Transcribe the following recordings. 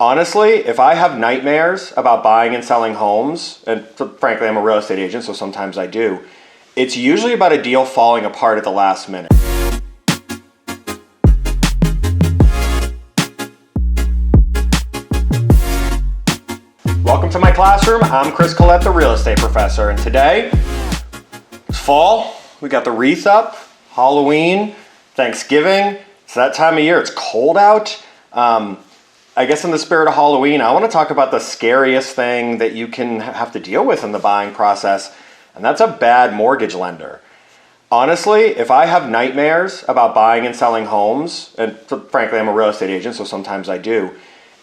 Honestly, if I have nightmares about buying and selling homes, and frankly, I'm a real estate agent, so sometimes I do, it's usually about a deal falling apart at the last minute. Welcome to my classroom. I'm Chris Collette, the real estate professor, and today, it's fall. We got the wreath up, Halloween, Thanksgiving. It's that time of year. It's cold out. I guess in the spirit of Halloween, I want to talk about the scariest thing that you can have to deal with in the buying process, and that's a bad mortgage lender. Honestly, if I have nightmares about buying and selling homes, and frankly, I'm a real estate agent, so sometimes I do,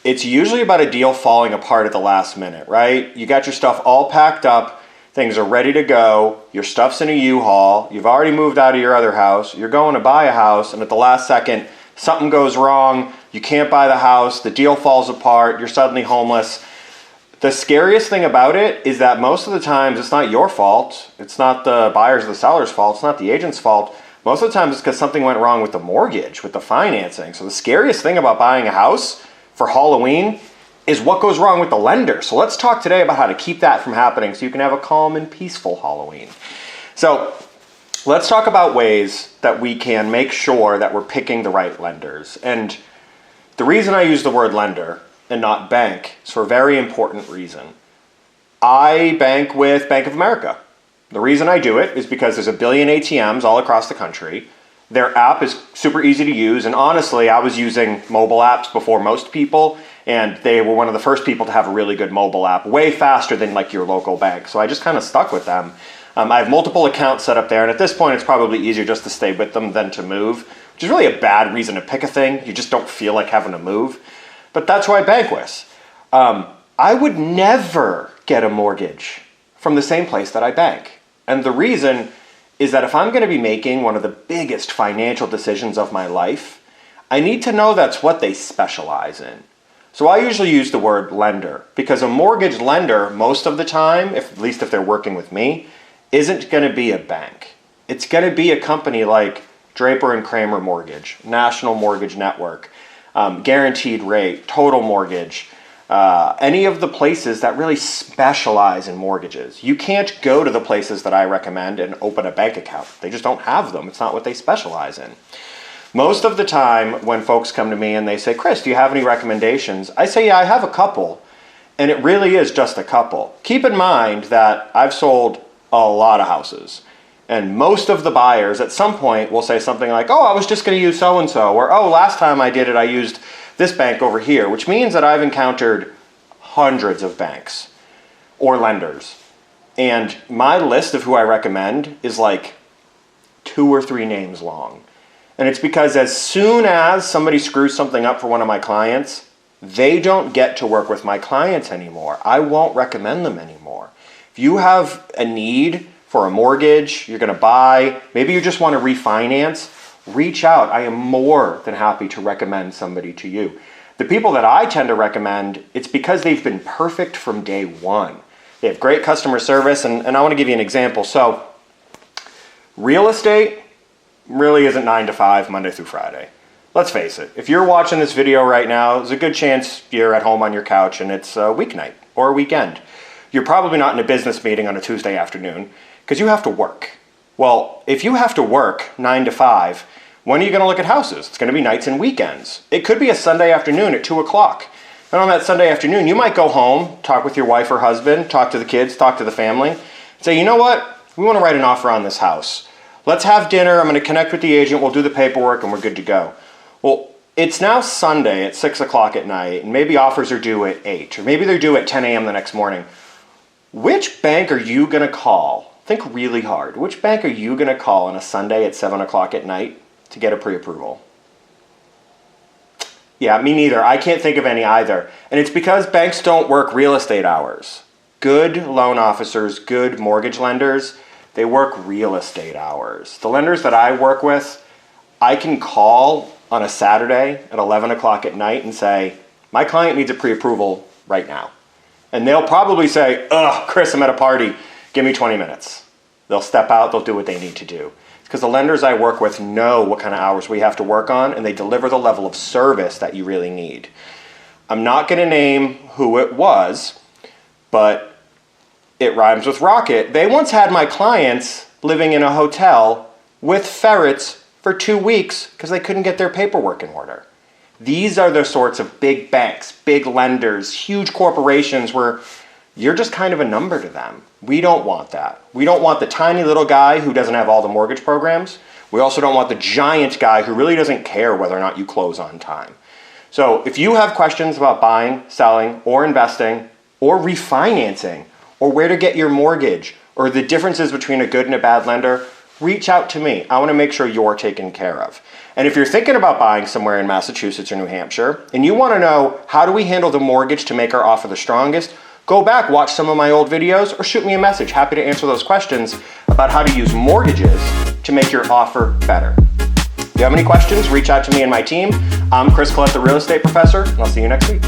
it's usually about a deal falling apart at the last minute, right? You got your stuff all packed up, things are ready to go, your stuff's in a U-Haul, you've already moved out of your other house, you're going to buy a house, and at the last second, something goes wrong, you can't buy the house, the deal falls apart, you're suddenly homeless. The scariest thing about it is that most of the times it's not your fault, it's not the buyer's or the seller's fault, it's not the agent's fault. Most of the time it's because something went wrong with the mortgage, with the financing. So the scariest thing about buying a house for Halloween is what goes wrong with the lender. So let's talk today about how to keep that from happening so you can have a calm and peaceful Halloween. So let's talk about ways that we can make sure that we're picking the right lenders. And the reason I use the word lender and not bank is for a very important reason. I bank with Bank of America. The reason I do it is because there's a billion ATMs all across the country. Their app is super easy to use, and honestly, I was using mobile apps before most people, and they were one of the first people to have a really good mobile app, way faster than like your local bank. So I just kind of stuck with them. I have multiple accounts set up there, and at this point, it's probably easier just to stay with them than to move, which is really a bad reason to pick a thing. You just don't feel like having to move. But that's who I bank with. I would never get a mortgage from the same place that I bank. And the reason is that if I'm going to be making one of the biggest financial decisions of my life, I need to know that's what they specialize in. So I usually use the word lender because a mortgage lender, most of the time, at least if they're working with me, isn't going to be a bank. It's going to be a company like Draper and Kramer Mortgage, National Mortgage Network, Guaranteed Rate, Total Mortgage, any of the places that really specialize in mortgages. You can't go to the places that I recommend and open a bank account. They just don't have them. It's not what they specialize in. Most of the time when folks come to me and they say, Chris, do you have any recommendations? I say, yeah, I have a couple. And it really is just a couple. Keep in mind that I've sold a lot of houses. And most of the buyers at some point will say something like, oh, I was just going to use so-and-so, or oh, last time I did it, I used this bank over here, which means that I've encountered hundreds of banks or lenders. And my list of who I recommend is like 2 or 3 names long. And it's because as soon as somebody screws something up for one of my clients, they don't get to work with my clients anymore. I won't recommend them anymore. If you have a need for a mortgage, you're going to buy, maybe you just want to refinance, reach out. I am more than happy to recommend somebody to you. The people that I tend to recommend, it's because they've been perfect from day one. They have great customer service, and I want to give you an example. So, real estate really isn't 9 to 5, Monday through Friday. Let's face it, if you're watching this video right now, there's a good chance you're at home on your couch and it's a weeknight or a weekend. You're probably not in a business meeting on a Tuesday afternoon because you have to work. Well, if you have to work 9 to 5, when are you going to look at houses? It's going to be nights and weekends. It could be a Sunday afternoon at 2 o'clock. And on that Sunday afternoon, you might go home, talk with your wife or husband, talk to the kids, talk to the family, and say, you know what? We want to write an offer on this house. Let's have dinner. I'm going to connect with the agent. We'll do the paperwork and we're good to go. Well, it's now Sunday at 6 o'clock at night, and maybe offers are due at 8, or maybe they're due at 10 a.m. the next morning. Which bank are you going to call? Think really hard. Which bank are you going to call on a Sunday at 7 o'clock at night to get a pre-approval? Yeah, me neither. I can't think of any either. And it's because banks don't work real estate hours. Good loan officers, good mortgage lenders, they work real estate hours. The lenders that I work with, I can call on a Saturday at 11 o'clock at night and say, my client needs a pre-approval right now. And they'll probably say, ugh, Chris, I'm at a party. Give me 20 minutes. They'll step out, they'll do what they need to do. It's because the lenders I work with know what kind of hours we have to work on, and they deliver the level of service that you really need. I'm not going to name who it was, but it rhymes with rocket. They once had my clients living in a hotel with ferrets for 2 weeks because they couldn't get their paperwork in order. These are the sorts of big banks, big lenders, huge corporations where you're just kind of a number to them. We don't want that. We don't want the tiny little guy who doesn't have all the mortgage programs. We also don't want the giant guy who really doesn't care whether or not you close on time. So if you have questions about buying, selling, or investing, or refinancing, or where to get your mortgage, or the differences between a good and a bad lender, reach out to me. I want to make sure you're taken care of. And if you're thinking about buying somewhere in Massachusetts or New Hampshire, and you want to know how do we handle the mortgage to make our offer the strongest, go back, watch some of my old videos, or shoot me a message. Happy to answer those questions about how to use mortgages to make your offer better. If you have any questions, reach out to me and my team. I'm Chris Collette, the real estate professor, and I'll see you next week.